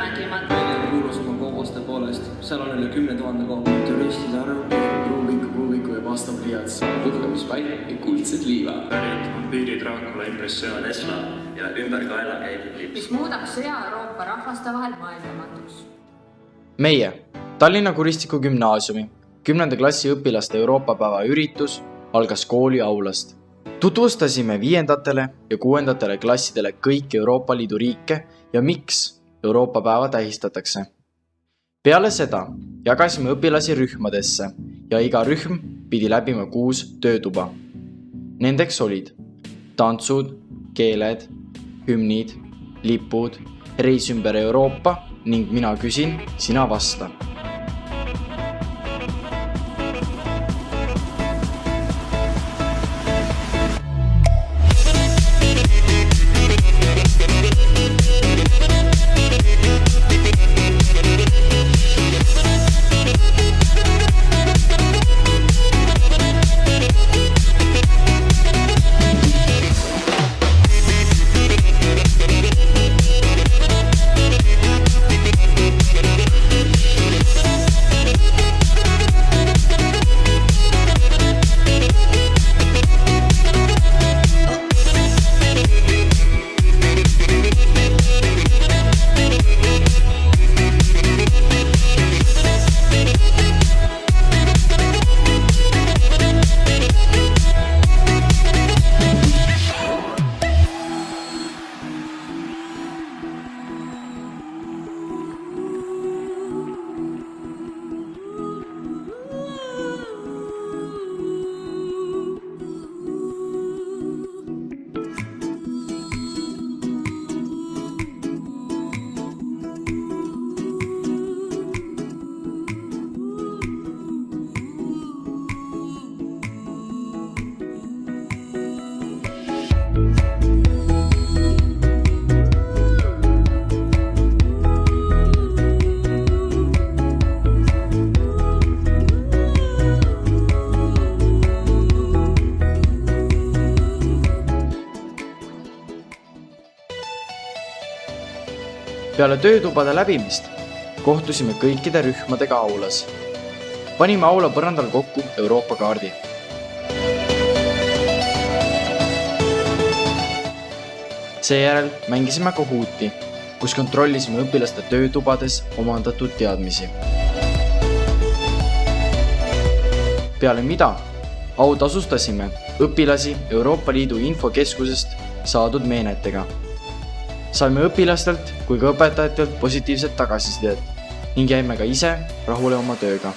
silmanägimata. Vene kuulus oma koguste poolest, seal on üle 10 000 kogu. Turistide arv, kruuviku ja pastapliiats. Puhkamispaik ja kuldsed liiva. Pärit vampiiri Dracula impressioon Tesla ja ümber kaela käib lips. Mis muudab sõja Euroopa rahvaste vahel maailmamatuks. Meie, Tallinna Kuristiku Gümnaasiumi 10. klassi õpilaste Euroopa päeva üritus algas kooli aulast. Tutvustasime 5. ja 6. klassidele kõiki Euroopa Liidu riike ja miks Euroopa päeva tähistatakse. Peale seda jagasime õpilasi rühmadesse ja iga rühm pidi läbima 6 töötuba. Nendeks olid tantsud, keeled, hümnid, lipud, reis ümber Euroopa ning mina küsin, sina vasta. Peale töötubade läbimist kohtusime kõikide rühmadega aulas. Panime aula põrandal kokku Euroopa kaardi. Seejärel mängisime Kahooti, kus kontrollisime õpilaste töötubades omandatud teadmisi. Peale mida autasustasime õpilasi Euroopa Liidu infokeskusest saadud meenetega. Saime õpilastelt kui ka õpetajatelt positiivset tagasisidet ning jäime ka ise rahule oma tööga.